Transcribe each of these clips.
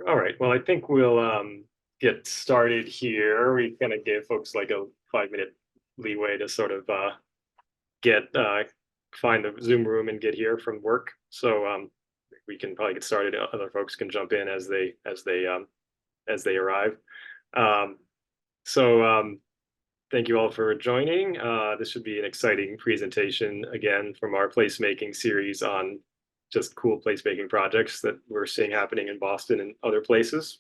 All right. Well, I think we'll get started here. We kind of give folks like a 5-minute leeway to sort of get find the Zoom room and get here from work. So we can probably get started. Other folks can jump in as they arrive. Um, so thank you all for joining. This should be an exciting presentation again from our placemaking series on just cool placemaking projects that we're seeing happening in Boston and other places.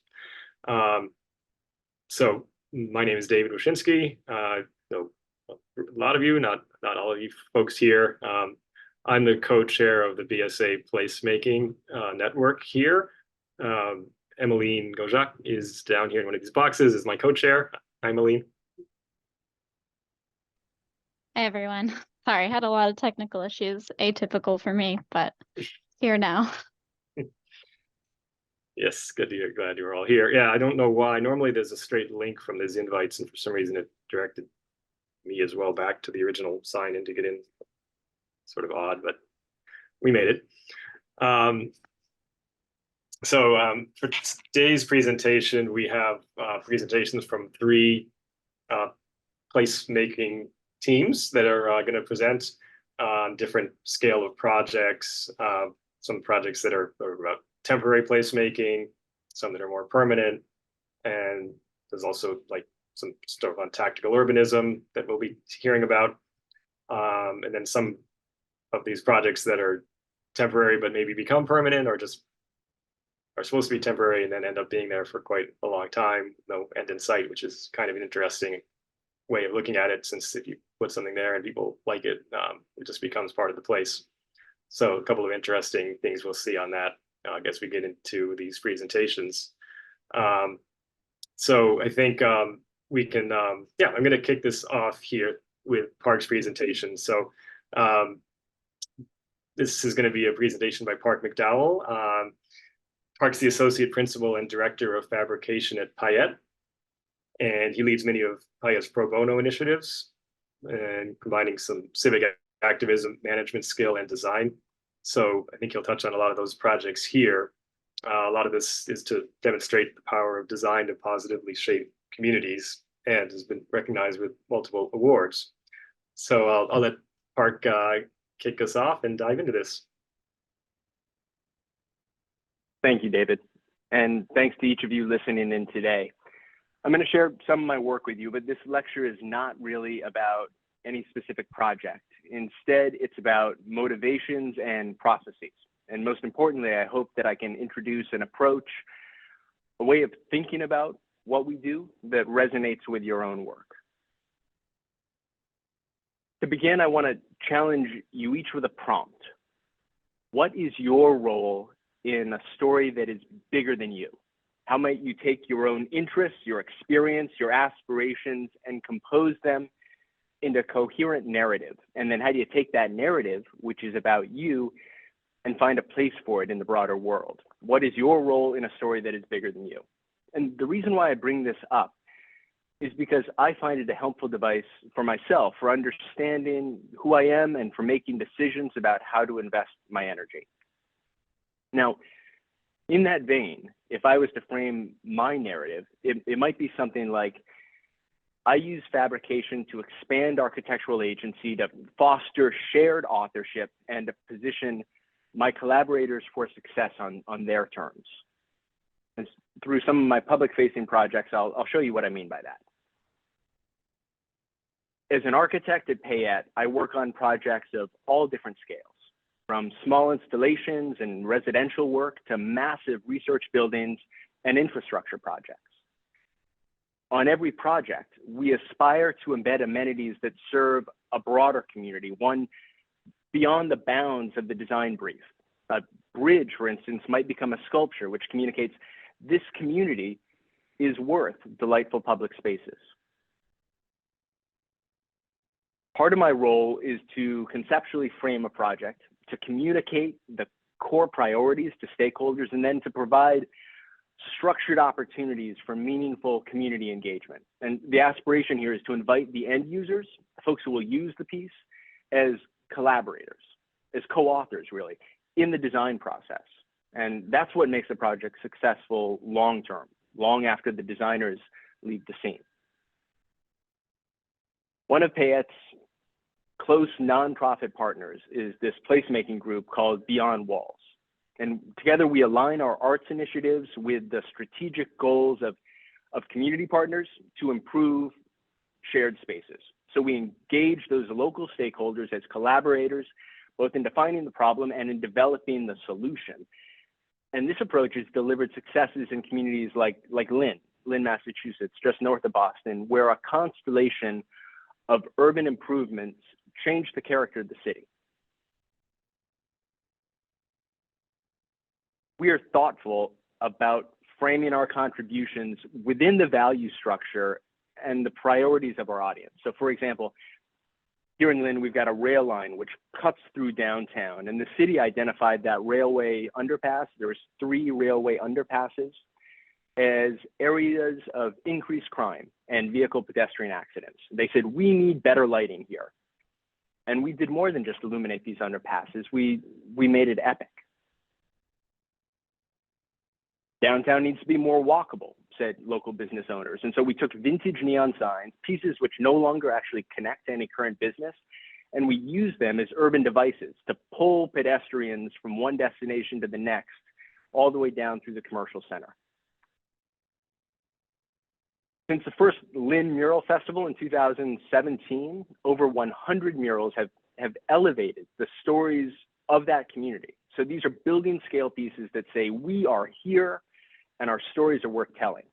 So my name is David Wyszynski. Know a lot of you, not all of you folks here. I'm the co-chair of the BSA Placemaking Network here. Emmeline Gojak is down here in one of these boxes, is my co-chair. Hi, Emmeline. Hi, everyone. Sorry, I had a lot of technical issues, atypical for me, but here now. Yes, good to hear. Glad you're all here. Yeah, I don't know why. Normally there's a straight link from these invites, and for some reason it directed me as well back to the original sign in to get in. Sort of odd, but we made it. For today's presentation, we have presentations from 3 placemaking teams that are going to present on different scale of projects. Some projects that are about temporary placemaking, some that are more permanent, and there's also like some stuff on tactical urbanism that we'll be hearing about, and then some of these projects that are temporary but maybe become permanent, or just are supposed to be temporary and then end up being there for quite a long time, no end in sight, which is kind of an interesting way of looking at it, since if you put something there and people like it, it just becomes part of the place. So a couple of interesting things we'll see on that. I guess we get into these presentations. So I think we can, yeah, I'm going to kick this off here with Parke's presentation. So this is going to be a presentation by Parke MacDowell. Parke's the associate principal and director of fabrication at Payette, and he leads many of Payette's pro bono initiatives and combining some civic activism, management skill, and design. So I think he'll touch on a lot of those projects here. A lot of this is to demonstrate the power of design to positively shape communities, and has been recognized with multiple awards. So I'll let Parke kick us off and dive into this. Thank you, David. And thanks to each of you listening in today. I'm going to share some of my work with you, but this lecture is not really about any specific project. Instead, it's about motivations and processes. And most importantly, I hope that I can introduce an approach, a way of thinking about what we do that resonates with your own work. To begin, I want to challenge you each with a prompt. What is your role in a story that is bigger than you? How might you take your own interests, your experience, your aspirations, and compose them into a coherent narrative? And then how do you take that narrative, which is about you, and find a place for it in the broader world? What is your role in a story that is bigger than you? And the reason why I bring this up is because I find it a helpful device for myself, for understanding who I am and for making decisions about how to invest my energy. Now, in that vein, if I was to frame my narrative, it might be something like, I use fabrication to expand architectural agency, to foster shared authorship, and to position my collaborators for success on their terms. And through some of my public-facing projects, I'll show you what I mean by that. As an architect at Payette, I work on projects of all different scales, from small installations and residential work to massive research buildings and infrastructure projects. On every project, we aspire to embed amenities that serve a broader community, one beyond the bounds of the design brief. A bridge, for instance, might become a sculpture which communicates this community is worth delightful public spaces. Part of my role is to conceptually frame a project, to communicate the core priorities to stakeholders, and then to provide structured opportunities for meaningful community engagement. And the aspiration here is to invite the end users, folks who will use the piece, as collaborators, as co-authors really, in the design process. And that's what makes a project successful long-term, long after the designers leave the scene. One of Payette's close nonprofit partners is this placemaking group called Beyond Walls. And together we align our arts initiatives with the strategic goals of community partners to improve shared spaces. So we engage those local stakeholders as collaborators, both in defining the problem and in developing the solution. And this approach has delivered successes in communities like Lynn, Massachusetts, just north of Boston, where a constellation of urban improvements changed the character of the city. We are thoughtful about framing our contributions within the value structure and the priorities of our audience. So for example, here in Lynn, we've got a rail line which cuts through downtown, and the city identified that railway underpass, there's 3 railway underpasses, as areas of increased crime and vehicle pedestrian accidents. They said, we need better lighting here. And we did more than just illuminate these underpasses, we made it epic. Downtown needs to be more walkable, said local business owners. And so we took vintage neon signs, pieces which no longer actually connect to any current business, and we used them as urban devices to pull pedestrians from one destination to the next, all the way down through the commercial center. Since the first Lynn Mural Festival in 2017, over 100 murals have elevated the stories of that community. So these are building scale pieces that say, we are here and our stories are worth telling.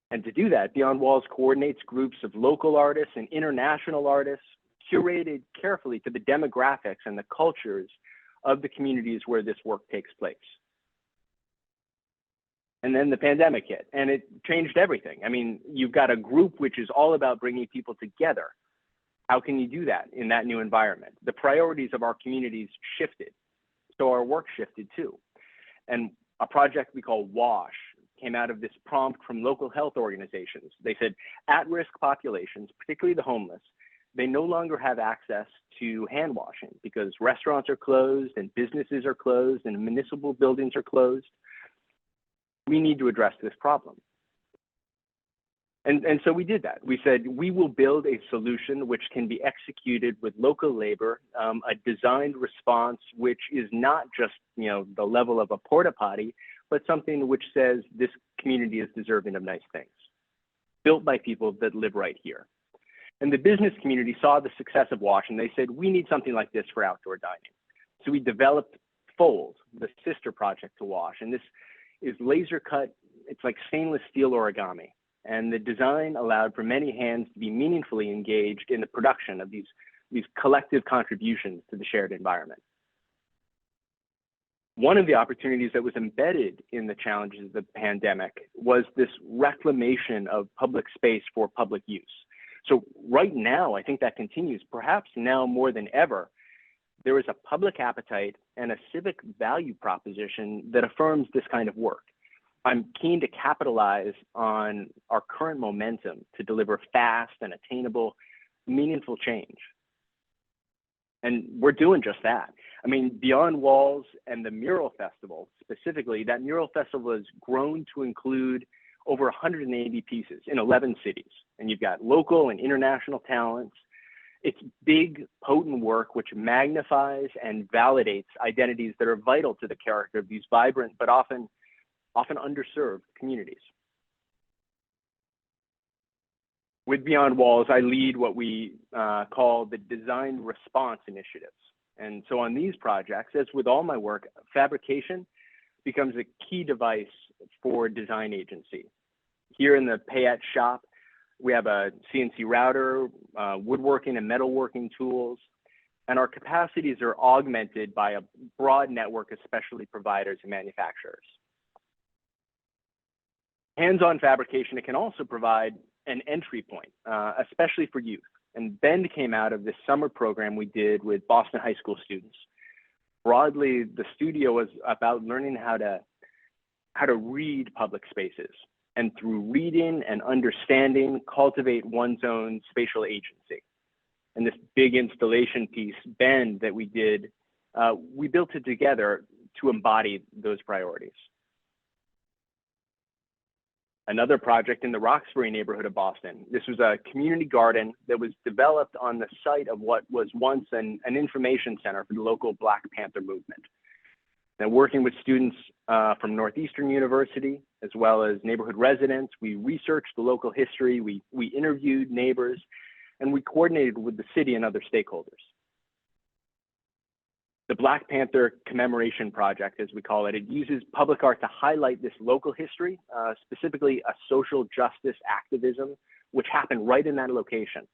And to do that, Beyond Walls coordinates groups of local artists and international artists, curated carefully to the demographics and the cultures of the communities where this work takes place. And then the pandemic hit, and it changed everything. I mean, you've got a group which is all about bringing people together. How can you do that in that new environment? The priorities of our communities shifted, so our work shifted too. And a project we call WASH came out of this prompt from local health organizations. They said, at-risk populations, particularly the homeless, they no longer have access to hand washing because restaurants are closed and businesses are closed and municipal buildings are closed. We need to address this problem. And so we did that. We said, we will build a solution which can be executed with local labor, a designed response, which is not just, the level of a porta potty, but something which says this community is deserving of nice things, built by people that live right here. And the business community saw the success of WASH, and they said, we need something like this for outdoor dining. So we developed Fold, the sister project to WASH, and this is laser cut, it's like stainless steel origami. And the design allowed for many hands to be meaningfully engaged in the production of these collective contributions to the shared environment. One of the opportunities that was embedded in the challenges of the pandemic was this reclamation of public space for public use. So right now, I think that continues, perhaps now more than ever. There is a public appetite and a civic value proposition that affirms this kind of work. I'm keen to capitalize on our current momentum to deliver fast and attainable, meaningful change. And we're doing just that. I mean, Beyond Walls and the Mural Festival, specifically, that Mural Festival has grown to include over 180 pieces in 11 cities. And you've got local and international talents. It's big, potent work which magnifies and validates identities that are vital to the character of these vibrant, but often underserved communities. With Beyond Walls, I lead what we call the Design Response Initiatives. And so on these projects, as with all my work, fabrication becomes a key device for design agency. Here in the Payette shop, we have a CNC router, woodworking and metalworking tools, and our capacities are augmented by a broad network of specialty providers and manufacturers. Hands-on fabrication, it can also provide an entry point, especially for youth. And BEND came out of this summer program we did with Boston High School students. Broadly, the studio was about learning how to read public spaces, and through reading and understanding, cultivate one's own spatial agency. And this big installation piece, BEND, that we did, we built it together to embody those priorities. Another project in the Roxbury neighborhood of Boston. This was a community garden that was developed on the site of what was once an information center for the local Black Panther movement. And working with students from Northeastern University, as well as neighborhood residents, we researched the local history, we interviewed neighbors, and we coordinated with the city and other stakeholders. The Black Panther Commemoration Project, as we call it, it uses public art to highlight this local history, specifically a social justice activism, which happened right in that location.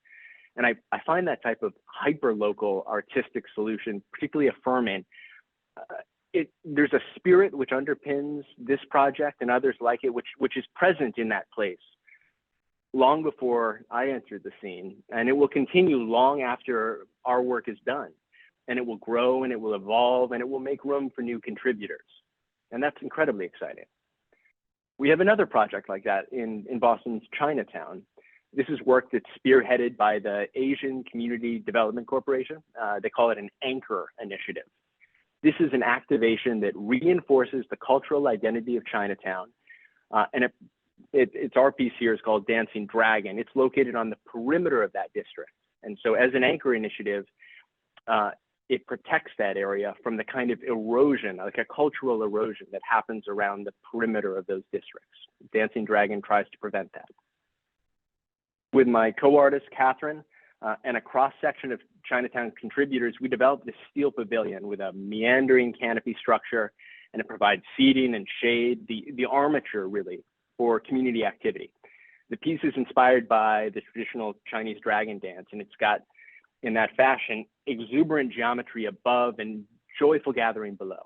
And I find that type of hyper-local artistic solution particularly affirming. There's a spirit which underpins this project and others like it, which is present in that place long before I entered the scene, and it will continue long after our work is done. And it will grow and it will evolve and it will make room for new contributors. And that's incredibly exciting. We have another project like that in Boston's Chinatown. This is work that's spearheaded by the Asian Community Development Corporation. They call it an anchor initiative. This is an activation that reinforces the cultural identity of Chinatown. And it's our piece here is called Dancing Dragon. It's located on the perimeter of that district. And so as an anchor initiative, it protects that area from the kind of erosion, like a cultural erosion that happens around the perimeter of those districts. Dancing Dragon tries to prevent that. With my co-artist, Catherine, and a cross-section of Chinatown contributors, we developed this steel pavilion with a meandering canopy structure, and it provides seating and shade, the armature really for community activity. The piece is inspired by the traditional Chinese dragon dance, and it's got, in that fashion, exuberant geometry above and joyful gathering below.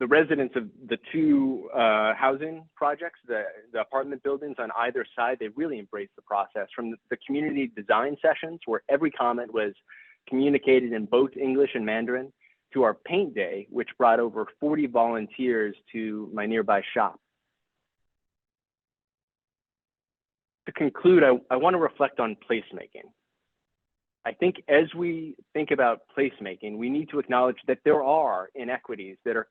The residents of the two housing projects, the apartment buildings on either side, they really embraced the process. From the community design sessions, where every comment was communicated in both English and Mandarin, to our paint day, which brought over 40 volunteers to my nearby shop. To conclude, I want to reflect on placemaking. I think as we think about placemaking, we need to acknowledge that there are inequities that are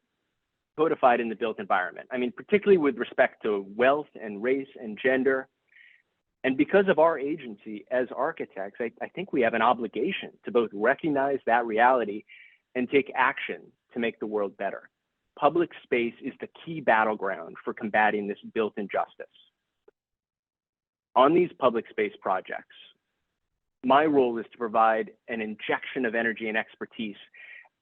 codified in the built environment. I mean, particularly with respect to wealth and race and gender. And because of our agency as architects, I think we have an obligation to both recognize that reality and take action to make the world better. Public space is the key battleground for combating this built injustice. On these public space projects, my role is to provide an injection of energy and expertise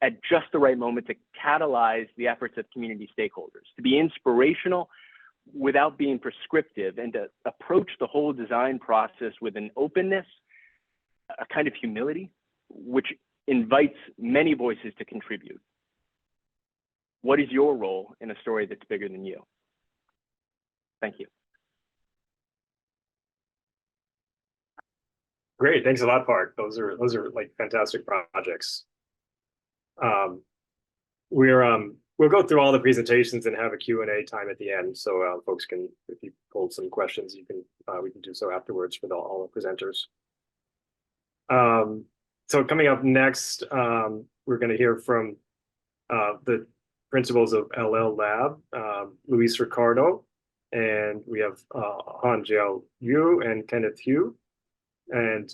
at just the right moment to catalyze the efforts of community stakeholders, to be inspirational without being prescriptive, and to approach the whole design process with an openness, a kind of humility, which invites many voices to contribute. What is your role in a story that's bigger than you? Thank you. Great, thanks a lot, Parke. Those are like fantastic projects. We'll go through all the presentations and have a Q&A time at the end, so folks can, if you pulled some questions, you can we can do so afterwards with all the presenters. So coming up next, we're going to hear from the principals of llLAb, Luis Ricardo, and we have Hanxiao Liu and Kenneth Hu. And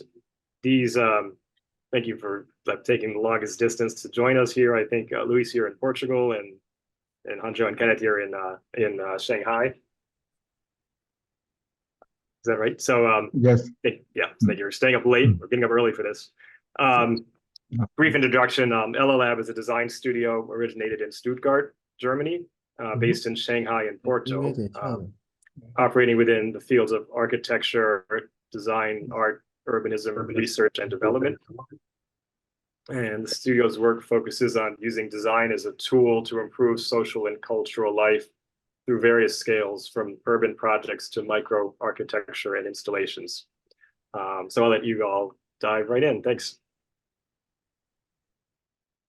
these, thank you for taking the longest distance to join us here. I think Luis here in Portugal, and Hanxiao and Kenneth here in Shanghai. Is that right? So yes. Yeah, so you're staying up late. We're getting up early for this. Brief introduction. llLAb is a design studio originated in Stuttgart, Germany, based in Shanghai and Porto, operating within the fields of architecture, design, art, urbanism, research, and development. And the studio's work focuses on using design as a tool to improve social and cultural life through various scales, from urban projects to micro architecture and installations. So I'll let you all dive right in. Thanks.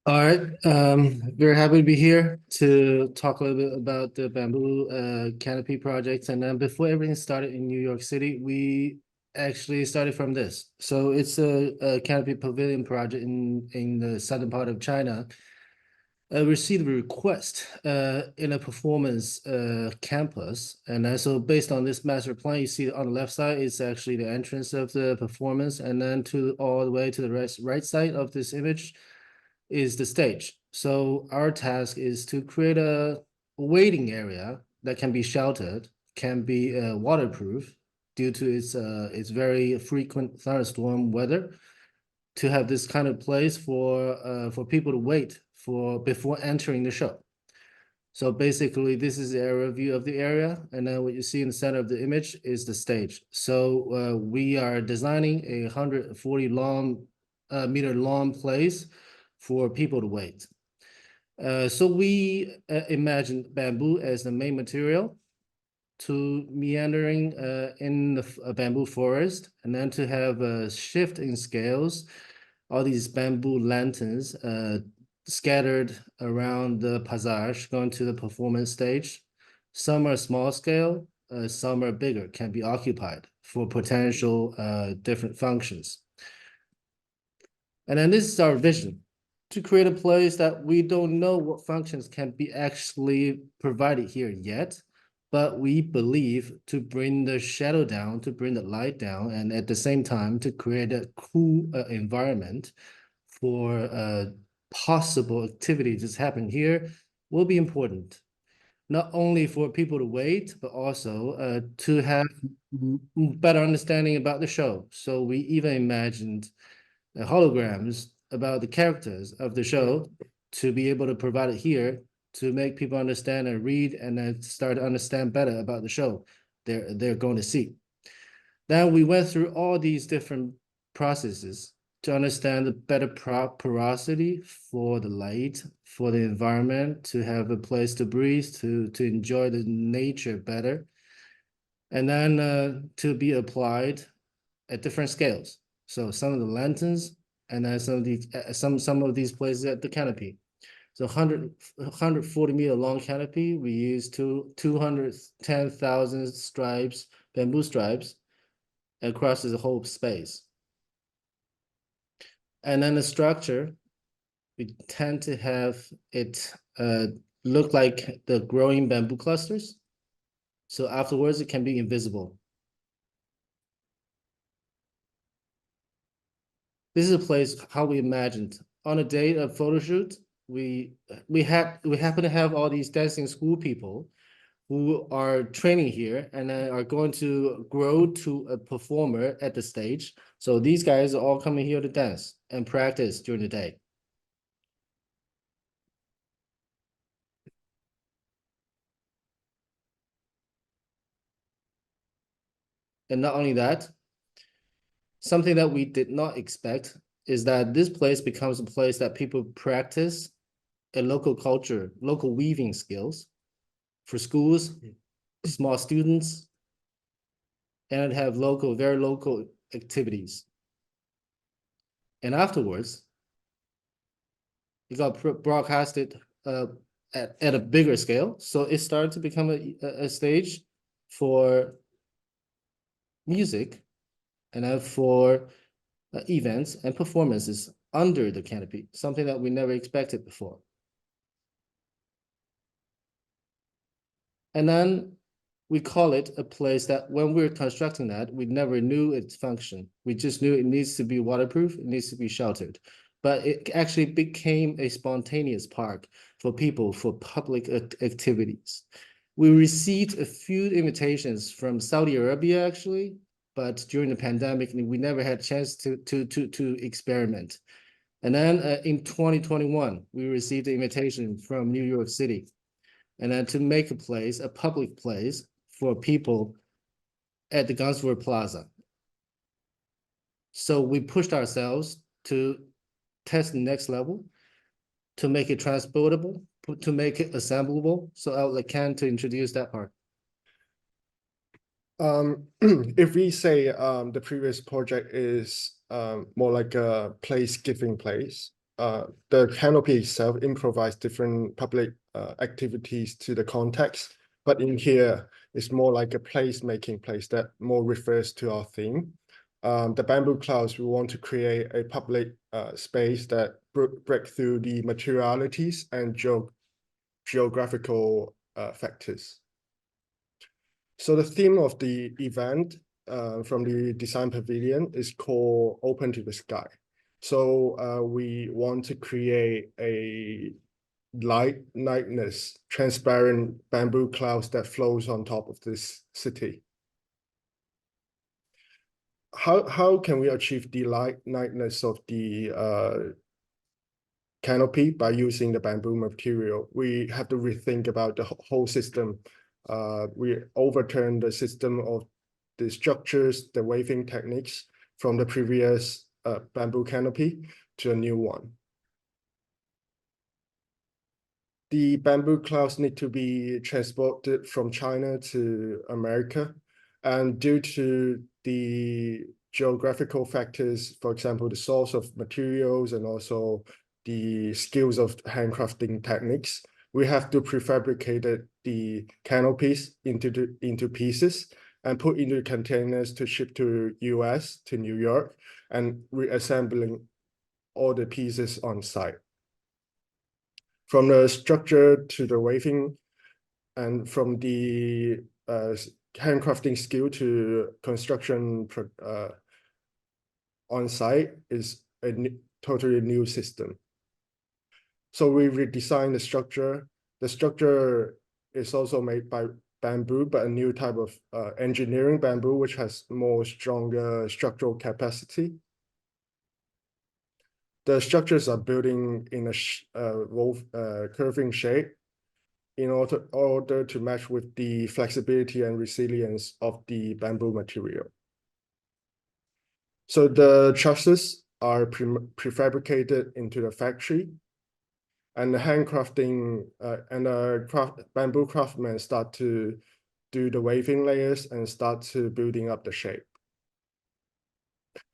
All right, very happy to be here to talk a little bit about the bamboo canopy projects. And then before everything started in New York City, we actually started from this. So it's a canopy pavilion project in the southern part of China. Received a request in a performance campus, and then so based on this master plan, you see on the left side is actually the entrance of the performance, and then to all the way to the right side of this image is the stage. So our task is to create a waiting area that can be sheltered, can be waterproof due to its very frequent thunderstorm weather, to have this kind of place for people to wait for before entering the show. So basically, this is the aerial view of the area, and then what you see in the center of the image is the stage. So we are designing a 140 meter long place for people to wait. So we imagine bamboo as the main material to meandering in the bamboo forest, and then to have a shift in scales, all these bamboo lanterns scattered around the passage going to the performance stage. Some are small scale, some are bigger, can be occupied for potential different functions. And then this is our vision, to create a place that we don't know what functions can be actually provided here yet, but we believe to bring the shadow down, to bring the light down, and at the same time to create a cool environment for possible activities that's happening here will be important. Not only for people to wait, but also to have better understanding about the show. So we even imagined holograms about the characters of the show to be able to provide it here to make people understand and read, and then start to understand better about the show they're going to see. Then we went through all these different processes to understand the better porosity for the light, for the environment, to have a place to breathe, to enjoy the nature better, and then to be applied at different scales. So some of the lanterns, and then some of these places at the canopy. So 140 meter long canopy, we use 210,000 stripes, bamboo stripes, across the whole space. And then the structure, we tend to have it look like the growing bamboo clusters. So afterwards, it can be invisible. This is a place how we imagined. On a day of photo shoot, we happen to have all these dancing school people who are training here and then are going to grow to a performer at the stage. So these guys are all coming here to dance and practice during the day. And not only that, something that we did not expect is that this place becomes a place that people practice a local culture, local weaving skills for schools, small students, and have very local activities. And afterwards, it got broadcasted at a bigger scale. So it started to become a stage for music, and then for events and performances under the canopy, something that we never expected before. And then we call it a place that when we were constructing that, we never knew its function. We just knew it needs to be waterproof, it needs to be sheltered. But it actually became a spontaneous park for people, for public activities. We received a few invitations from Saudi Arabia, actually, but during the pandemic, we never had a chance to experiment. And then in 2021, we received an invitation from New York City, and then to make a place, a public place for people at the Gansevoort Plaza. So we pushed ourselves to test the next level, to make it transportable, to make it assemblable. So I'll let Ken to introduce that part. If we say the previous project is more like a place-giving place, the canopy itself improvises different public activities to the context, but in here it's more like a place-making place that more refers to our theme. the bamboo clouds, we want to create a public space that break through the materialities and geographical factors. So the theme of the event from the design pavilion is called Open to the Sky. So we want to create a lightness, transparent bamboo clouds that flows on top of this city. How can we achieve the lightness of the canopy by using the bamboo material? We have to rethink about the whole system. We overturn the system of the structures, the waving techniques from the previous bamboo canopy to a new one. The bamboo clouds need to be transported from China to America. And due to the geographical factors, for example, the source of materials and also the skills of handcrafting techniques, we have to prefabricate the canopies into pieces and put into containers to ship to US, to New York, and reassembling all the pieces on site. From the structure to the waving, and from the handcrafting skill to construction on site is a totally new system. So we redesigned the structure. The structure is also made by bamboo, but a new type of engineering bamboo, which has more stronger structural capacity. The structures are building in a curving shape in order to match with the flexibility and resilience of the bamboo material. So the trusses are prefabricated into the factory, and the handcrafting and the bamboo craftsmen start to do the waving layers and start to building up the shape.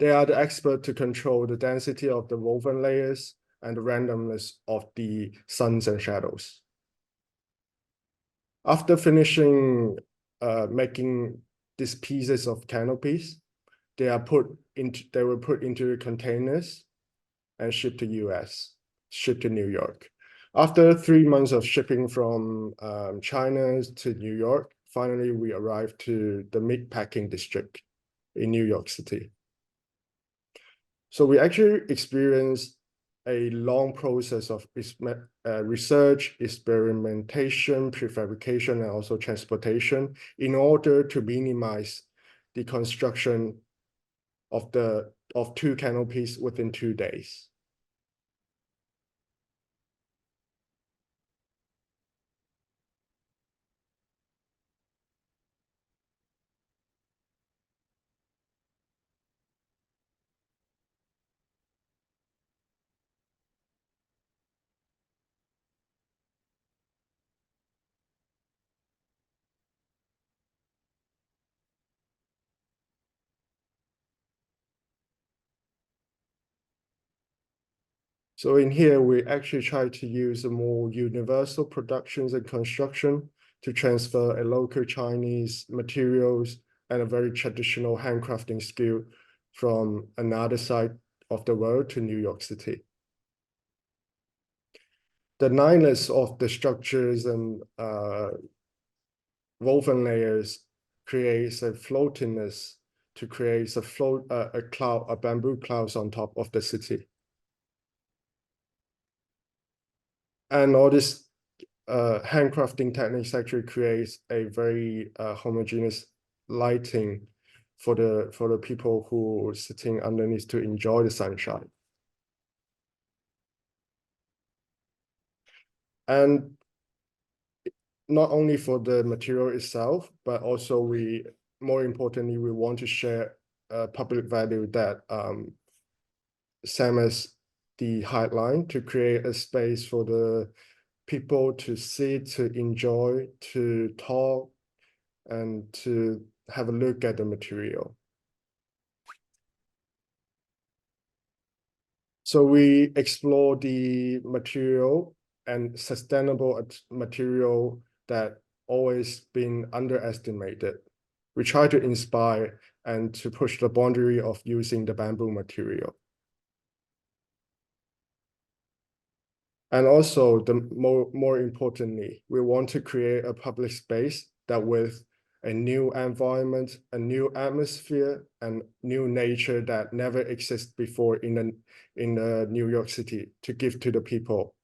They are the expert to control the density of the woven layers and the randomness of the suns and shadows. After finishing making these pieces of canopies, they were put into containers and shipped to US, shipped to New York. After 3 months of shipping from China to New York, finally we arrived to the meatpacking district in New York City. So we actually experienced a long process of research, experimentation, prefabrication, and also transportation in order to minimize the construction of 2 canopies within 2 days. So in here, we actually try to use a more universal productions and construction to transfer a local Chinese materials and a very traditional handcrafting skill from another side of the world to New York City. The niceness of the structures and woven layers creates a floatiness to create a bamboo clouds on top of the city. And all this handcrafting techniques actually creates a very homogeneous lighting for the people who are sitting underneath to enjoy the sunshine. And not only for the material itself, but also more importantly, we want to share public value that same as the Highline, to create a space for the people to sit, to enjoy, to talk, and to have a look at the material. So we explore the material and sustainable material that always been underestimated. We try to inspire and to push the boundary of using the bamboo material. And also, the more importantly, we want to create a public space that with a new environment, a new atmosphere, and new nature that never existed before in New York City to give to the people.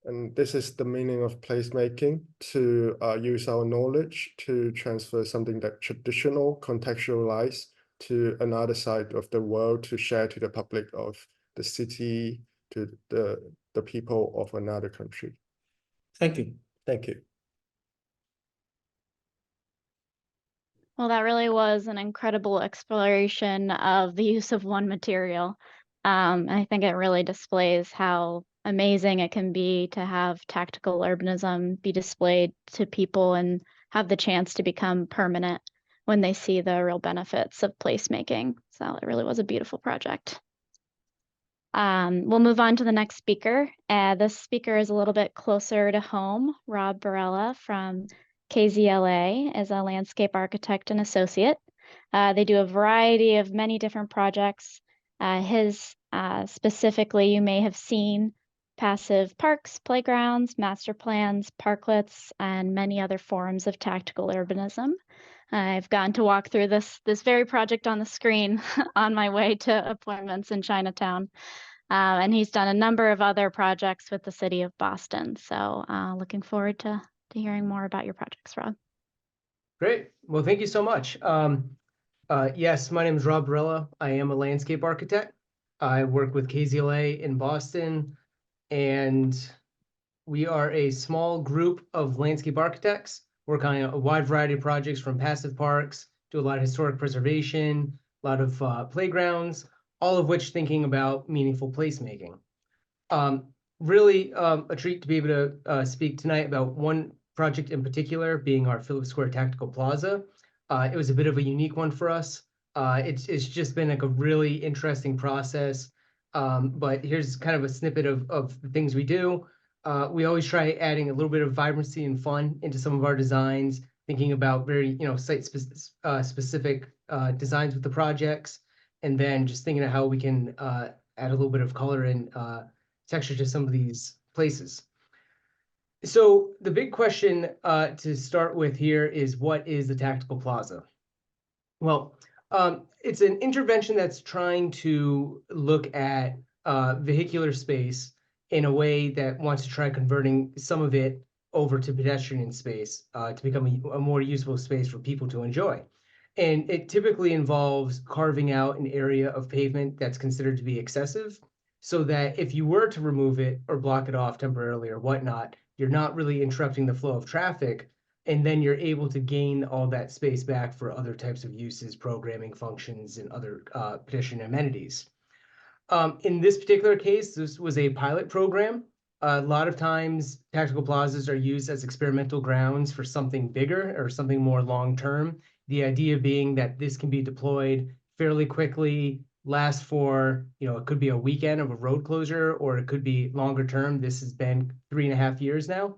And this is the meaning of placemaking, to use our knowledge to transfer something that traditional, contextualize to another side of the world, to share to the public of the city, to the people of another country. Thank you. Thank you. Well, that really was an incredible exploration of the use of one material. I think it really displays how amazing it can be to have tactical urbanism be displayed to people and have the chance to become permanent when they see the real benefits of placemaking. So it really was a beautiful project. We'll move on to the next speaker. This speaker is a little bit closer to home. Rob Barella from KZLA is a landscape architect and associate. They do a variety of many different projects. His specifically, you may have seen passive parks, playgrounds, master plans, parklets, and many other forms of tactical urbanism. I've gotten to walk through this very project on the screen on my way to appointments in Chinatown. And he's done a number of other projects with the city of Boston. So looking forward to hearing more about your projects, Rob. Great. Well, thank you so much. Yes, my name is Rob Barella. I am a landscape architect. I work with KZLA in Boston, and we are a small group of landscape architects, work on a wide variety of projects from passive parks, do a lot of historic preservation, a lot of playgrounds, all of which thinking about meaningful placemaking. Really a treat to be able to speak tonight about one project in particular, being our Phillips Square Tactical Plaza. It was a bit of a unique one for us. It's just been like a really interesting process. But here's kind of a snippet of the things we do. We always try adding a little bit of vibrancy and fun into some of our designs, thinking about very, site-specific designs with the projects, and then just thinking of how we can add a little bit of color and texture to some of these places. So the big question to start with here is, what is the Tactical Plaza? Well, it's an intervention that's trying to look at vehicular space in a way that wants to try converting some of it over to pedestrian space to become a more usable space for people to enjoy. And it typically involves carving out an area of pavement that's considered to be excessive, so that if you were to remove it or block it off temporarily or whatnot, you're not really interrupting the flow of traffic, and then you're able to gain all that space back for other types of uses, programming functions, and other pedestrian amenities. In this particular case, this was a pilot program. A lot of times, tactical plazas are used as experimental grounds for something bigger or something more long-term. The idea being that this can be deployed fairly quickly, last for, it could be a weekend of a road closure, or it could be longer term. This has been 3.5 years now.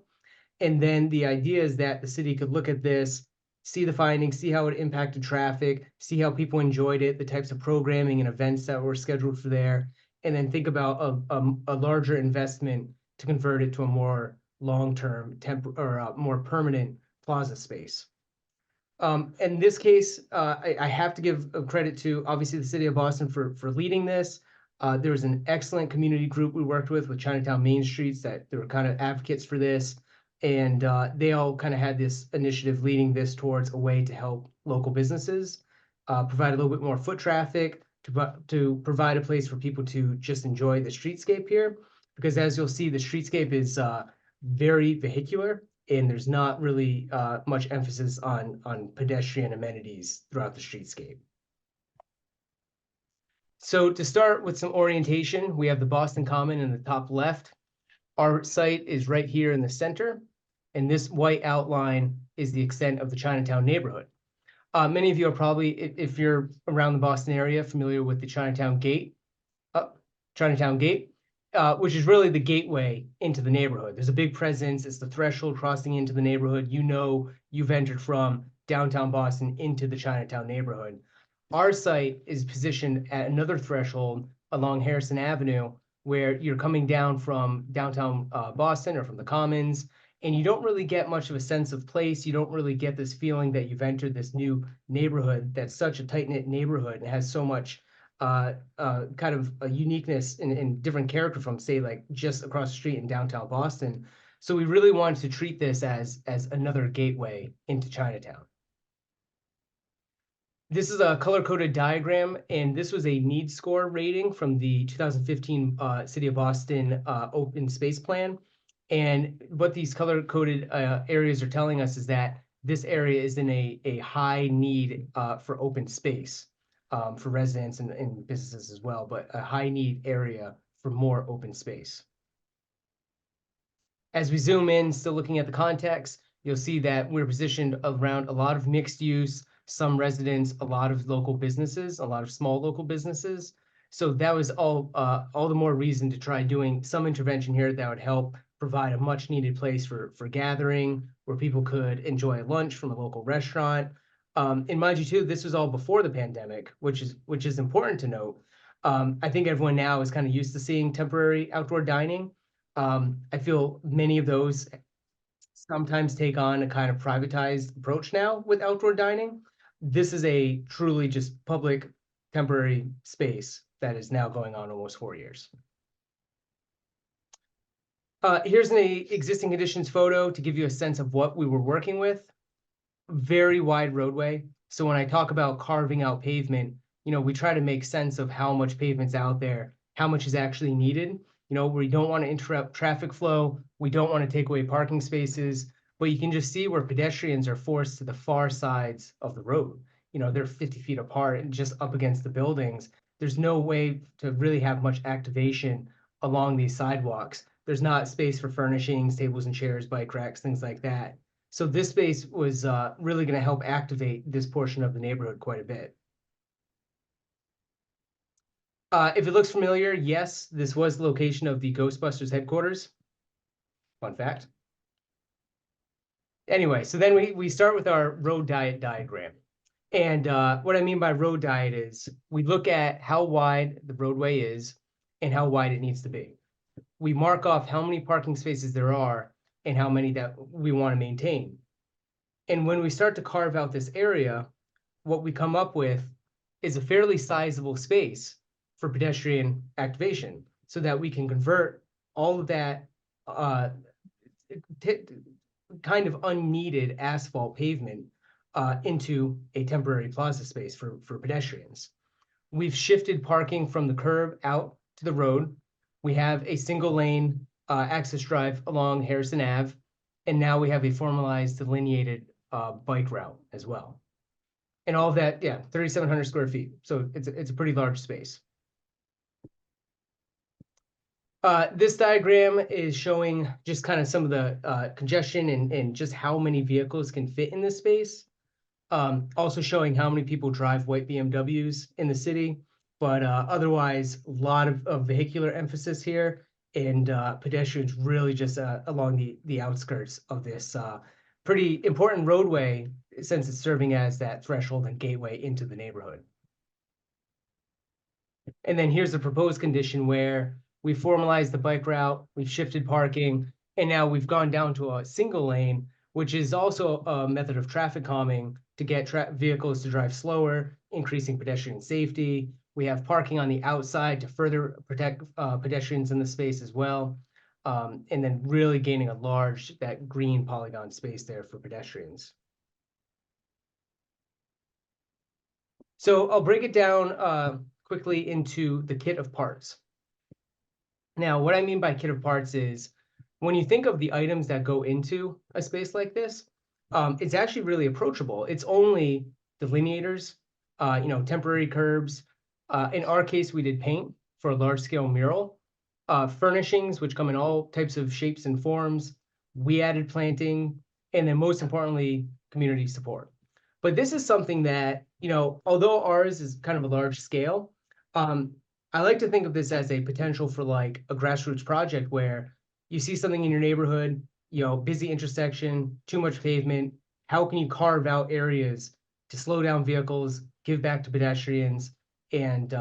And then the idea is that the city could look at this, see the findings, see how it impacted traffic, see how people enjoyed it, the types of programming and events that were scheduled for there, and then think about a larger investment to convert it to a more long-term more permanent plaza space. In this case, I have to give credit to, obviously, the city of Boston for leading this. There was an excellent community group we worked with Chinatown Main Streets, that they were kind of advocates for this. And they all kind of had this initiative leading this towards a way to help local businesses, provide a little bit more foot traffic, to provide a place for people to just enjoy the streetscape here. Because as you'll see, the streetscape is very vehicular, and there's not really much emphasis on pedestrian amenities throughout the streetscape. So to start with some orientation, we have the Boston Common in the top left. Our site is right here in the center, and this white outline is the extent of the Chinatown neighborhood. Many of you are probably, if you're around the Boston area, familiar with the Chinatown Gate, which is really the gateway into the neighborhood. There's a big presence. It's the threshold crossing into the neighborhood. You've entered from downtown Boston into the Chinatown neighborhood. Our site is positioned at another threshold along Harrison Avenue, where you're coming down from downtown Boston or from the Commons, and you don't really get much of a sense of place. You don't really get this feeling that you've entered this new neighborhood that's such a tight-knit neighborhood and has so much kind of a uniqueness and different character from, say, like just across the street in downtown Boston. So we really wanted to treat this as another gateway into Chinatown. This is a color-coded diagram, and this was a need score rating from the 2015 City of Boston Open Space Plan. And what these color-coded areas are telling us is that this area is in a high need for open space for residents and businesses as well, but a high need area for more open space. As we zoom in, still looking at the context, you'll see that we're positioned around a lot of mixed use, some residents, a lot of local businesses, a lot of small local businesses. So that was all the more reason to try doing some intervention here that would help provide a much needed place for gathering, where people could enjoy lunch from a local restaurant. And mind you too, this was all before the pandemic, which is important to note. I think everyone now is kind of used to seeing temporary outdoor dining. I feel many of those sometimes take on a kind of privatized approach now with outdoor dining. This is a truly just public temporary space that is now going on almost 4 years. Here's an existing conditions photo to give you a sense of what we were working with. Very wide roadway. So when I talk about carving out pavement, we try to make sense of how much pavement's out there, how much is actually needed. We don't want to interrupt traffic flow. We don't want to take away parking spaces, but you can just see where pedestrians are forced to the far sides of the road. They're 50 feet apart and just up against the buildings. There's no way to really have much activation along these sidewalks. There's not space for furnishings, tables and chairs, bike racks, things like that. So this space was really going to help activate this portion of the neighborhood quite a bit. If it looks familiar, yes, this was the location of the Ghostbusters headquarters. Fun fact. Anyway, so then we start with our road diet diagram. And what I mean by road diet is we look at how wide the roadway is and how wide it needs to be. We mark off how many parking spaces there are and how many that we want to maintain. And when we start to carve out this area, what we come up with is a fairly sizable space for pedestrian activation, so that we can convert all of that kind of unneeded asphalt pavement into a temporary plaza space for pedestrians. We've shifted parking from the curb out to the road. We have a single lane access drive along Harrison Ave, and now we have a formalized delineated bike route as well. And all of that, yeah, 3,700 square feet. So it's a pretty large space. This diagram is showing just kind of some of the congestion and just how many vehicles can fit in this space. Also showing how many people drive white BMWs in the city, but otherwise a lot of vehicular emphasis here, and pedestrians really just along the outskirts of this pretty important roadway, since it's serving as that threshold and gateway into the neighborhood. And then here's the proposed condition where we formalized the bike route, we've shifted parking, and now we've gone down to a single lane, which is also a method of traffic calming to get vehicles to drive slower, increasing pedestrian safety. We have parking on the outside to further protect pedestrians in the space as well. And then really gaining a large, that green polygon space there for pedestrians. So I'll break it down quickly into the kit of parts. Now, what I mean by kit of parts is when you think of the items that go into a space like this, it's actually really approachable. It's only delineators, temporary curbs. In our case, we did paint for a large scale mural, furnishings, which come in all types of shapes and forms. We added planting, and then most importantly, community support. But this is something that, although ours is kind of a large scale, I like to think of this as a potential for like a grassroots project where you see something in your neighborhood, busy intersection, too much pavement. How can you carve out areas to slow down vehicles, give back to pedestrians, and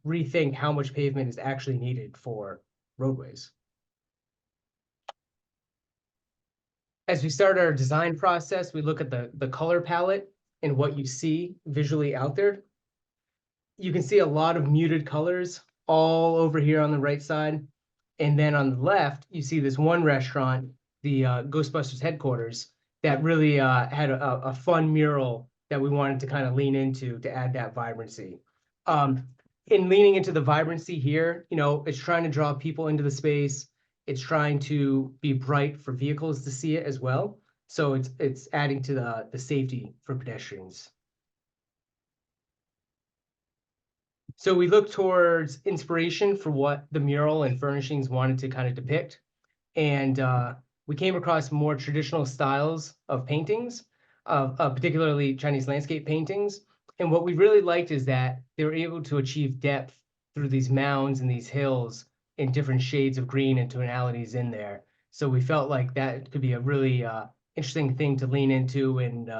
rethink how much pavement is actually needed for roadways? As we start our design process, we look at the color palette and what you see visually out there. You can see a lot of muted colors all over here on the right side. And then on the left, you see this one restaurant, the Ghostbusters headquarters, that really had a fun mural that we wanted to kind of lean into to add that vibrancy. In leaning into the vibrancy here, it's trying to draw people into the space. It's trying to be bright for vehicles to see it as well. So it's adding to the safety for pedestrians. So we look towards inspiration for what the mural and furnishings wanted to kind of depict. And we came across more traditional styles of paintings, particularly Chinese landscape paintings. And what we really liked is that they were able to achieve depth through these mounds and these hills in different shades of green and tonalities in there. So we felt like that could be a really interesting thing to lean into and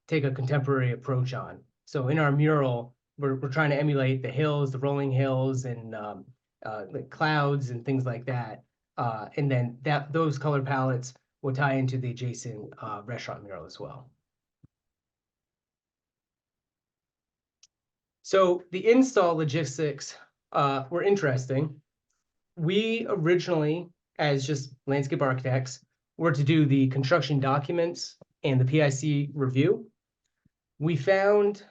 take a contemporary approach on. So in our mural, we're trying to emulate the hills, the rolling hills, and the clouds and things like that. And then those color palettes will tie into the adjacent restaurant mural as well. So the install logistics were interesting. We originally, as just landscape architects, were to do the construction documents and the PIC review. We found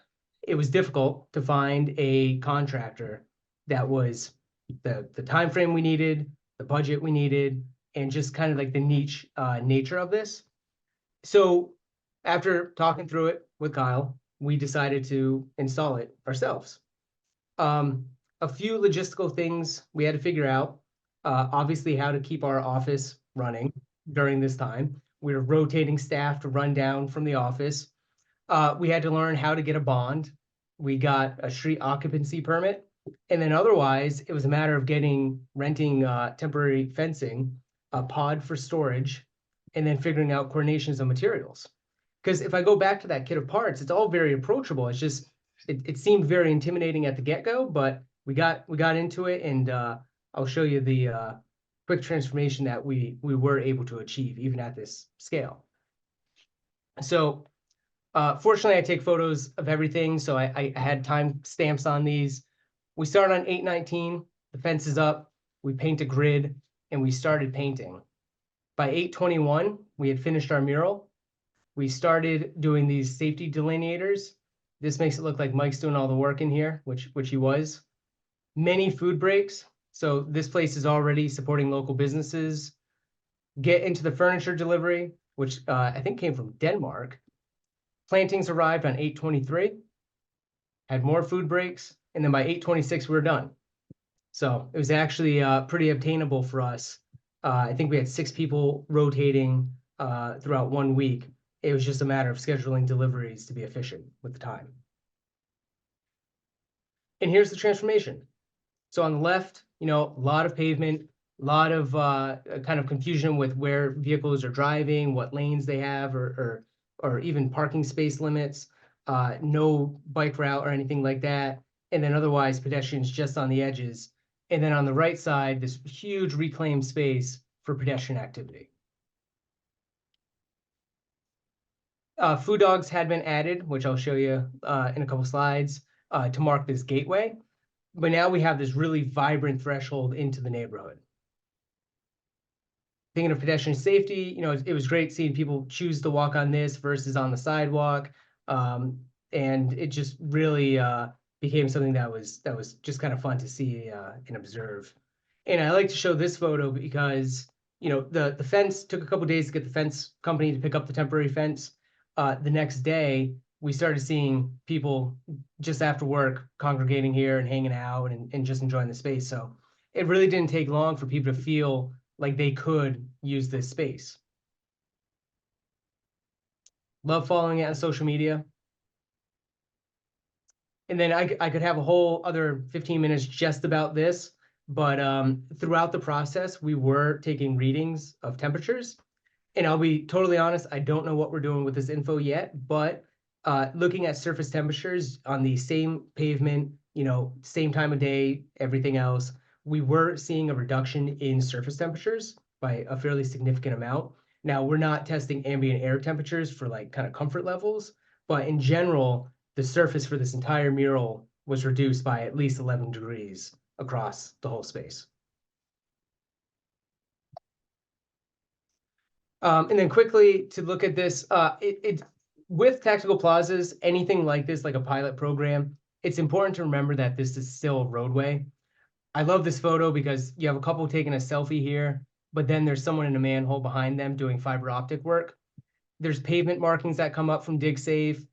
it was difficult to find a contractor that was the time frame we needed, the budget we needed, and just kind of like the niche nature of this. So after talking through it with Kyle, we decided to install it ourselves. A few logistical things we had to figure out. Obviously, how to keep our office running during this time. We were rotating staff to run down from the office. We had to learn how to get a bond. We got a street occupancy permit. And then otherwise, it was a matter of renting temporary fencing, a pod for storage, and then figuring out coordinations of materials. Because if I go back to that kit of parts, it's all very approachable. It's just, it seemed very intimidating at the get-go, but we got into it, and I'll show you the quick transformation that we were able to achieve even at this scale. So fortunately, I take photos of everything, so I had time stamps on these. We start on 8/19, the fence is up, we paint a grid, and we started painting. By 8:21, we had finished our mural. We started doing these safety delineators. This makes it look like Mike's doing all the work in here, which he was. Many food breaks. So this place is already supporting local businesses. Get into the furniture delivery, which I think came from Denmark. Plantings arrived on 8:23. Had more food breaks, and then by 8:26 we were done. So it was actually pretty obtainable for us. I think we had 6 people rotating throughout 1 week. It was just a matter of scheduling deliveries to be efficient with the time. And here's the transformation. So on the left, a lot of pavement, a lot of kind of confusion with where vehicles are driving, what lanes they have, or even parking space limits, no bike route or anything like that. And then otherwise pedestrians just on the edges. And then on the right side, this huge reclaimed space for pedestrian activity. Food dogs had been added, which I'll show you in a couple slides, to mark this gateway. But now we have this really vibrant threshold into the neighborhood. Thinking of pedestrian safety, it was great seeing people choose to walk on this versus on the sidewalk. And it just really became something that was just kind of fun to see and observe. And I like to show this photo because, the fence took a couple days to get the fence company to pick up the temporary fence. The next day, we started seeing people just after work congregating here and hanging out and just enjoying the space. So it really didn't take long for people to feel like they could use this space. Love following it on social media. And then I could have a whole other 15 minutes just about this, but throughout the process, we were taking readings of temperatures. And I'll be totally honest, I don't know what we're doing with this info yet, but looking at surface temperatures on the same pavement, same time of day, everything else, we were seeing a reduction in surface temperatures by a fairly significant amount. Now, we're not testing ambient air temperatures for kind of comfort levels, but in general, the surface for this entire mural was reduced by at least 11 degrees across the whole space. And then quickly to look at this, with tactical plazas, anything like this, like a pilot program, it's important to remember that this is still a roadway. I love this photo because you have a couple taking a selfie here, but then there's someone in a manhole behind them doing fiber optic work. There's pavement markings that come up from DigSafe.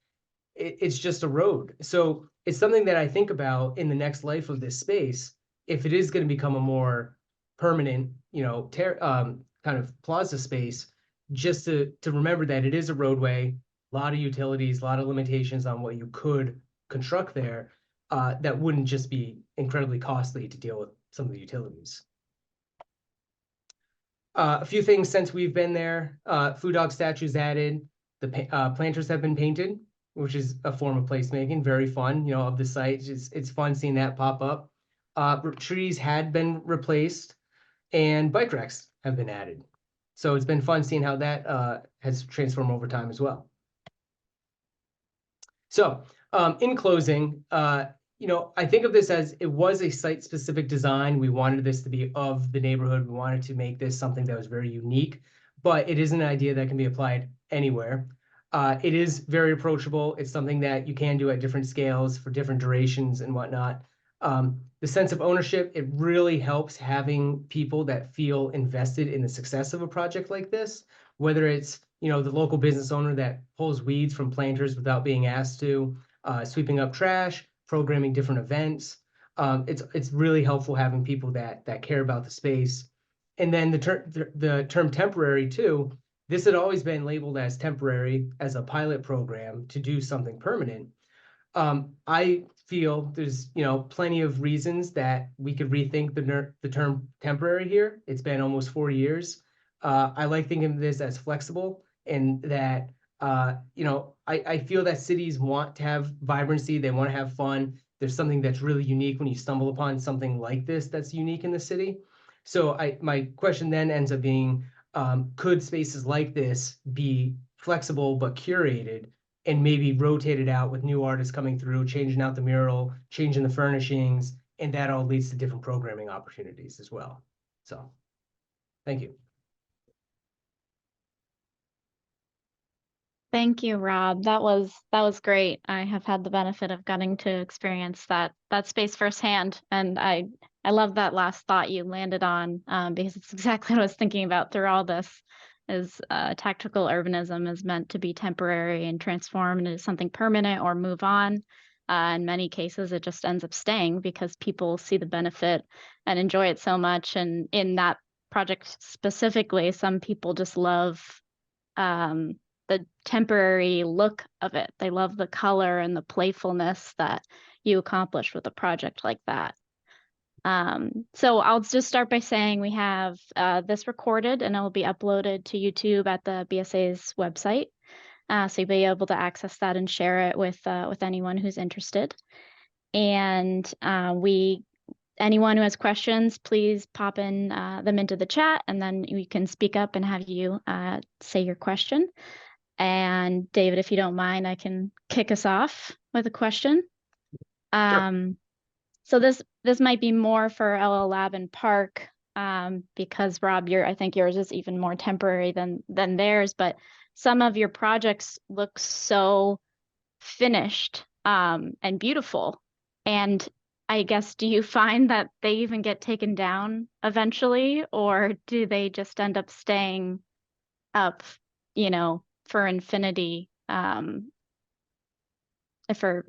It's just a road. So it's something that I think about in the next life of this space, if it is going to become a more permanent, kind of plaza space, just to remember that it is a roadway, a lot of utilities, a lot of limitations on what you could construct there, that wouldn't just be incredibly costly to deal with some of the utilities. A few things since we've been there. Food dog statues added. The planters have been painted, which is a form of placemaking. Very fun, of the site. It's fun seeing that pop up. Trees had been replaced, and bike racks have been added. So it's been fun seeing how that has transformed over time as well. So in closing, I think of this as it was a site-specific design. We wanted this to be of the neighborhood. We wanted to make this something that was very unique, but it is an idea that can be applied anywhere. It is very approachable. It's something that you can do at different scales for different durations and whatnot. The sense of ownership, it really helps having people that feel invested in the success of a project like this, whether it's, the local business owner that pulls weeds from planters without being asked to, sweeping up trash, programming different events. It's really helpful having people that care about the space. And then the term temporary too, this had always been labeled as temporary as a pilot program to do something permanent. I feel there's plenty of reasons that we could rethink the term temporary here. It's been almost 4 years. I like thinking of this as flexible, and that I feel that cities want to have vibrancy. They want to have fun. There's something that's really unique when you stumble upon something like this that's unique in the city. So my question then ends up being, could spaces like this be flexible but curated, and maybe rotated out with new artists coming through, changing out the mural, changing the furnishings, and that all leads to different programming opportunities as well. So, thank you. Thank you, Rob. That was great. I have had the benefit of getting to experience that space firsthand, and I love that last thought you landed on, because it's exactly what I was thinking about through all this. Is tactical urbanism is meant to be temporary and transform into something permanent or move on. In many cases, it just ends up staying because people see the benefit and enjoy it so much. And in that project specifically, some people just love the temporary look of it. They love the color and the playfulness that you accomplish with a project like that. So I'll just start by saying we have this recorded and it will be uploaded to YouTube at the BSA's website. So you'll be able to access that and share it with anyone who's interested. And anyone who has questions, please pop in them into the chat, and then we can speak up and have you say your question. And David, if you don't mind, I can kick us off with a question. Sure. So this might be more for llLAB and Parke, because Rob, I think yours is even more temporary than theirs, but some of your projects look so finished and beautiful. And I guess, do you find that they even get taken down eventually, or do they just end up staying up, for infinity? For,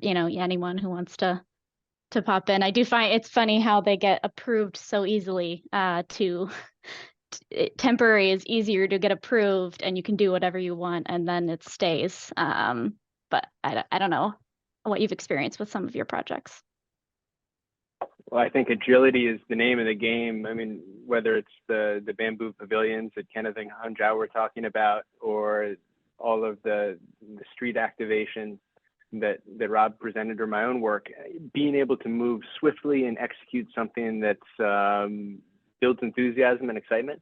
anyone who wants to pop in. I do find it's funny how they get approved so easily. Temporary is easier to get approved and you can do whatever you want and then it stays. But I don't know what you've experienced with some of your projects. Well, I think agility is the name of the game. I mean, whether it's the bamboo pavilions that Kenneth and Hanxiao were talking about, or all of the street activation that Rob presented, or my own work, being able to move swiftly and execute something that's builds enthusiasm and excitement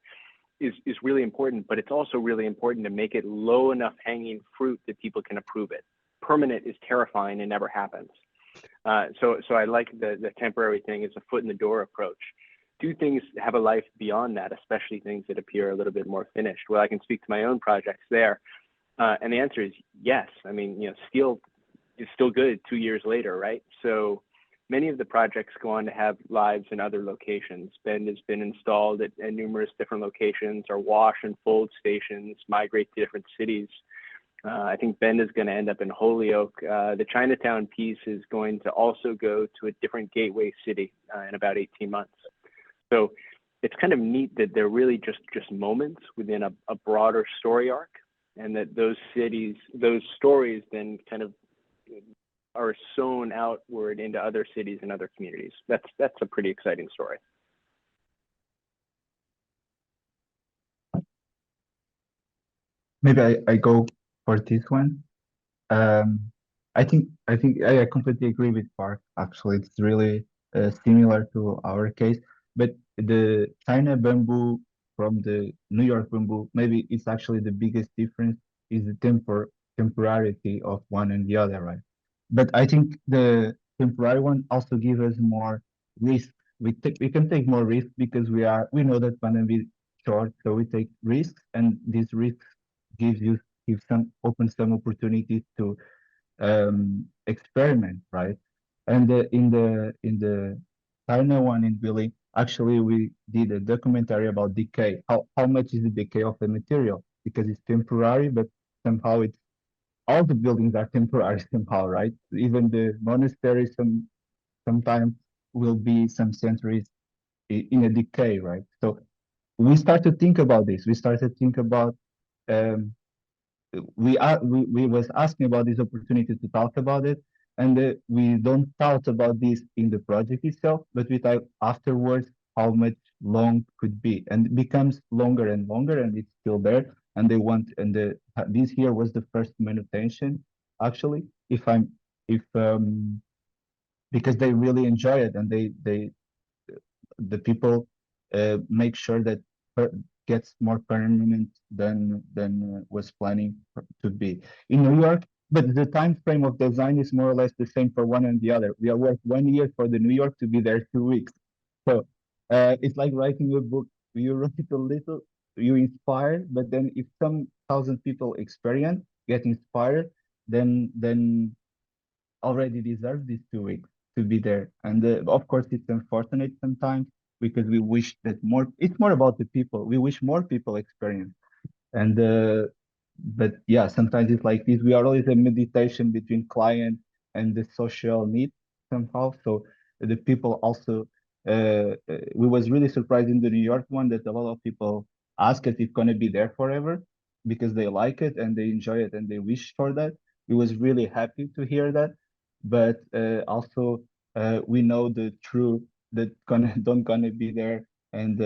is really important. But it's also really important to make it low enough hanging fruit that people can approve it. Permanent is terrifying and never happens. So I like the temporary thing as a foot in the door approach. Do things have a life beyond that, especially things that appear a little bit more finished? Well, I can speak to my own projects there. And the answer is yes. I mean, steel is still good 2 years later, right? So many of the projects go on to have lives in other locations. Bend has been installed at numerous different locations. Our wash and fold stations migrate to different cities. I think Bend is going to end up in Holyoke. The Chinatown piece is going to also go to a different gateway city in about 18 months. So it's kind of neat that they're really just moments within a broader story arc, and that those stories then kind of are sown outward into other cities and other communities. That's a pretty exciting story. Maybe I go for this one. I think I completely agree with Park. Actually, it's really similar to our case. But the China bamboo from the New York bamboo, maybe it's actually the biggest difference is the temporarity of one and the other, right? But I think the temporary one also gives us more risk. We can take more risk because we know that pandemic is short, so we take risks, and these risks opens some opportunities to experiment, right? And in the China one in Billy, actually we did a documentary about decay. How much is the decay of the material? Because it's temporary, but somehow all the buildings are temporary somehow, right? Even the monastery sometimes will be some centuries in a decay, right? So we start to think about this. We start to think about we was asking about this opportunity to talk about it, and we don't thought about this in the project itself, but we thought afterwards how much long could be, and it becomes longer and longer, and it's still there. And this year was the first manutention, actually, because they really enjoy it, and the people make sure that gets more permanent than was planning to be in New York. But the time frame of design is more or less the same for one and the other. We are working 1 year for the New York to be there 2 weeks. So it's like writing a book. You write a little, you inspire, but then if some thousand people experience, get inspired, then already deserve these 2 weeks to be there. And of course, it's unfortunate sometimes because we wish that more. It's more about the people. We wish more people experience. And but yeah, sometimes it's like this. We are always a meditation between client and the social need somehow. So the people also, we was really surprised in the New York one that a lot of people ask if it's gonna be there forever because they like it and they enjoy it and they wish for that. We was really happy to hear that, but also we know the truth that gonna don't gonna be there, and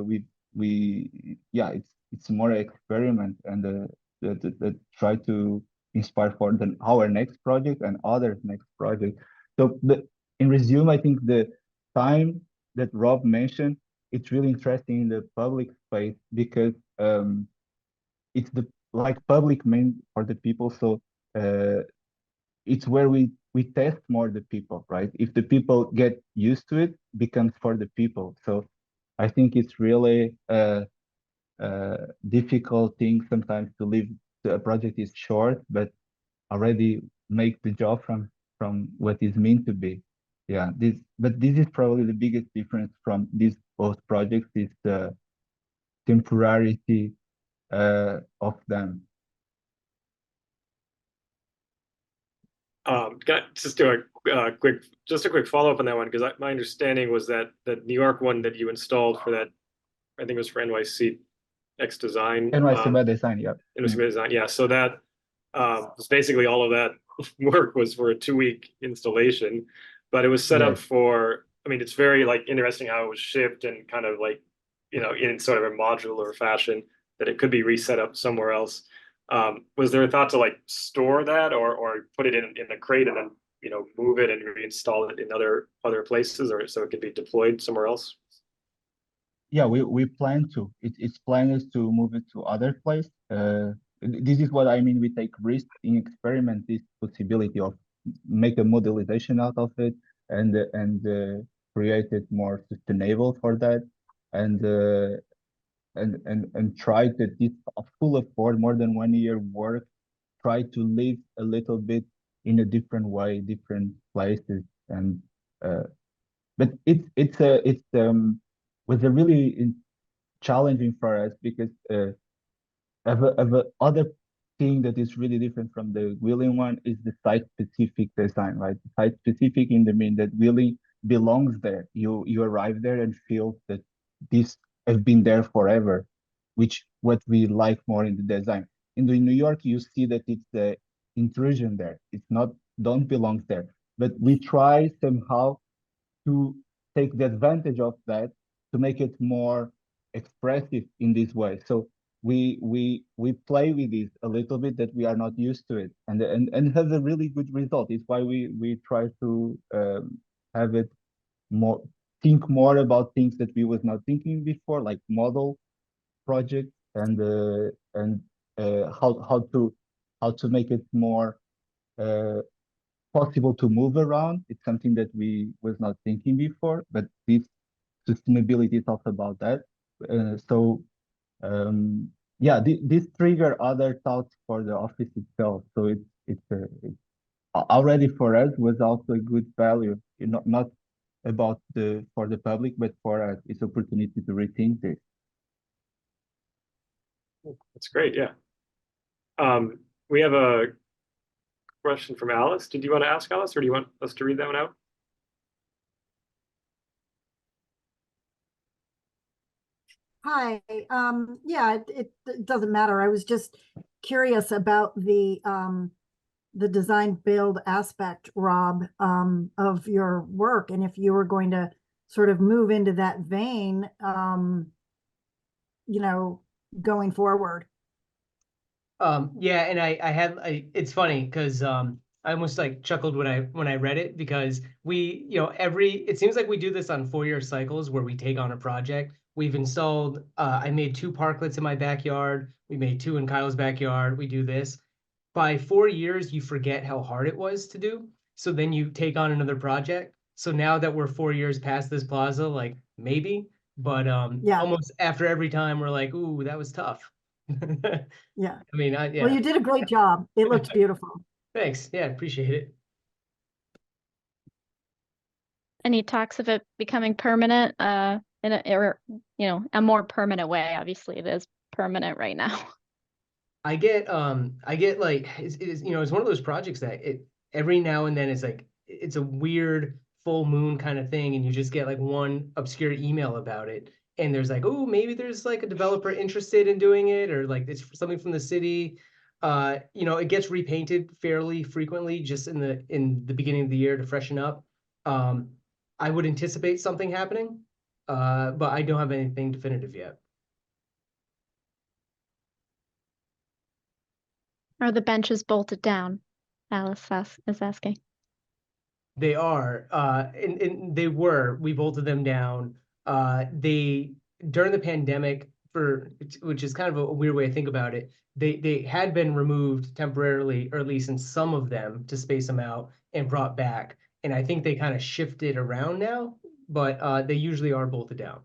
we yeah, it's more experiment and that try to inspire for our next project and others next project. So in resume, I think the time that Rob mentioned, it's really interesting in the public space because it's the like public meant for the people. So it's where we test more the people, right? If the people get used to it, becomes for the people. So I think it's really difficult thing sometimes to leave a project is short, but already make the job from what is meant to be. Yeah, this is probably the biggest difference from these both projects is the temporarity of them. Can I just do a quick follow-up on that one? Because my understanding was that the New York one that you installed for that, I think it was for NYC X Design. NYC by Design, yeah. NYC by Design, yeah. So that was basically all of that work was for a 2-week installation, but it was set up for, I mean, it's very like interesting how it was shipped and kind of like, you know, in sort of a modular fashion that it could be reset up somewhere else. Was there a thought to like store that or put it in a crate and then, you know, move it and reinstall it in other places, or so it could be deployed somewhere else? Yeah, we plan to. It's planned to move it to other place. This is what I mean. We take risk in experiment this possibility of make a modelization out of it and create it more sustainable for that, and try to this full effort, more than 1 year work, try to live a little bit in a different way, different places, and but it's was a really challenging for us because of a other thing that is really different from the wheeling one is the site-specific design, right? Site-specific in the mean that wheeling belongs there. You arrive there and feel that this has been there forever, which what we like more in the design. In the New York, you see that it's the intrusion there. It's not don't belong there. But we try somehow to take the advantage of that to make it more expressive in this way. So we play with this a little bit that we are not used to it, and has a really good result. It's why we try to have it more, think more about things that we was not thinking before, like model projects and how to make it more possible to move around. It's something that we was not thinking before, but this sustainability is also about that. So yeah, this trigger other thoughts for the office itself. So it's already for us was also a good value, not about for the public, but for us, it's opportunity to rethink this. That's great. Yeah. We have a question from Alice. Did you want to ask Alice, or do you want us to read that one out? Hi. Yeah, it doesn't matter. I was just curious about the design build aspect, Rob, of your work, and if you were going to sort of move into that vein, you know, going forward. Yeah, and it's funny because I almost like chuckled when I read it, because we, you know, it seems like we do this on 4-year cycles where we take on a project. We've installed, I made 2 parklets in my backyard. We made 2 in Kyle's backyard. We do this. By 4 years, you forget how hard it was to do. So then you take on another project. So now that we're 4 years past this plaza, like maybe, but Yeah. almost after every time we're like, ooh, that was tough. Yeah. I mean, Well, yeah, you did a great job. It looked beautiful. thanks. Yeah, appreciate it. Any talks of it becoming permanent, in a, or, a more permanent way? Obviously, it is permanent right now. I get like it's one of those projects that every now and then it's like it's a weird full moon kind of thing, and you just get like one obscure email about it, and there's like, oh, maybe there's like a developer interested in doing it, or like it's something from the city. It gets repainted fairly frequently just in the beginning of the year to freshen up. I would anticipate something happening, but I don't have anything definitive yet. Are the benches bolted down? Alice is asking. They are, and they were. We bolted them down. They during the pandemic, which is kind of a weird way to think about it. They had been removed temporarily, or at least in some of them, to space them out and brought back. And I think they kind of shifted around now, but they usually are bolted down.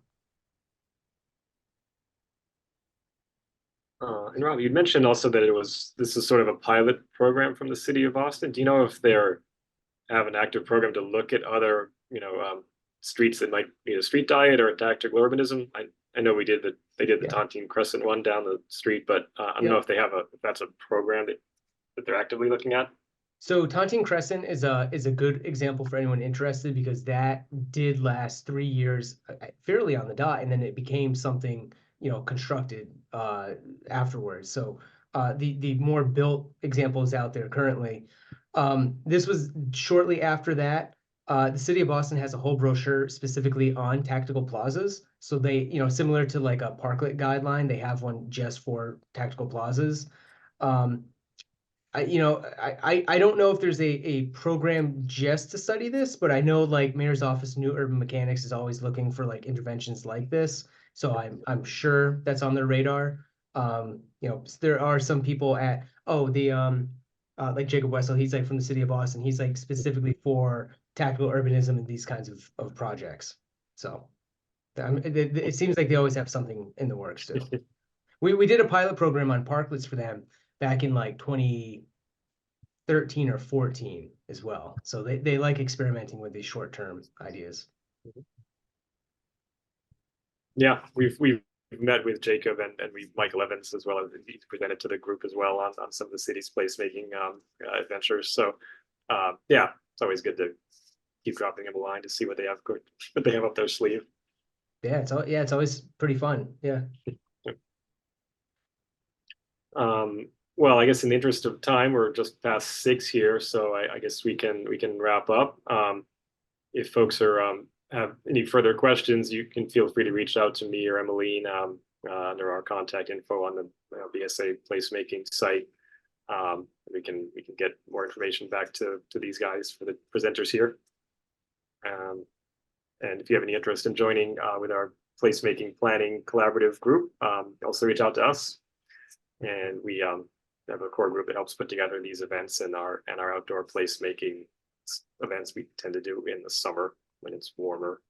And Rob, you mentioned also that this is sort of a pilot program from the city of Boston. Do you know if they're have an active program to look at other, streets that might need a street diet or tactical urbanism? I know they did the Tontine Crescent one down the street, but I don't know if that's a program that they're actively looking at. So Tontine Crescent is a good example for anyone interested, because that did last 3 years fairly on the dot, and then it became something constructed afterwards. So the more built example is out there currently. This was shortly after that. The city of Boston has a whole brochure specifically on tactical plazas. So they, similar to like a parklet guideline, they have one just for tactical plazas. I don't know if there's a program just to study this, but I know like Mayor's Office New Urban Mechanics is always looking for like interventions like this. So I'm sure that's on their radar. There are some people at like Jacob Wessel, he's like from the city of Boston. He's like specifically for tactical urbanism and these kinds of projects. So it seems like they always have something in the works still. We did a pilot program on parklets for them back in like 2013 or 14 as well. So they like experimenting with these short-term ideas. Yeah, we've met with Jacob and Michael Evans as well, as he's presented to the group as well on some of the city's placemaking adventures. So yeah, it's always good to keep dropping them a line to see what they have up their sleeve. Yeah, it's always pretty fun. Yeah. Well, I guess in the interest of time, we're just past 6 here, so I guess we can wrap up. If folks have any further questions, you can feel free to reach out to me or Emmeline under our contact info on the BSA Placemaking site. We can get more information back to these guys, for the presenters here. And if you have any interest in joining with our placemaking planning collaborative group, also reach out to us. And we have a core group that helps put together these events and our outdoor placemaking events we tend to do in the summer when it's warmer.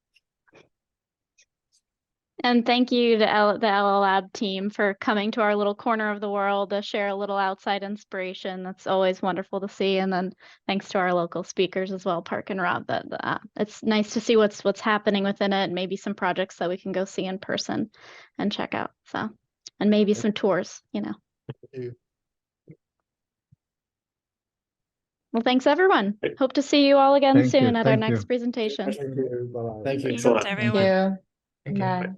And thank you to the llLAb team for coming to our little corner of the world to share a little outside inspiration. That's always wonderful to see. And then thanks to our local speakers as well, Parke and Rob. That it's nice to see what's happening within it, and maybe some projects that we can go see in person and check out. So, and maybe some tours, Thank you. Well, thanks everyone. Hope to see you all again soon at our Thank next you. presentation. Thank you. Bye-bye. Thank you. Thanks a lot. Thanks, everyone. Bye.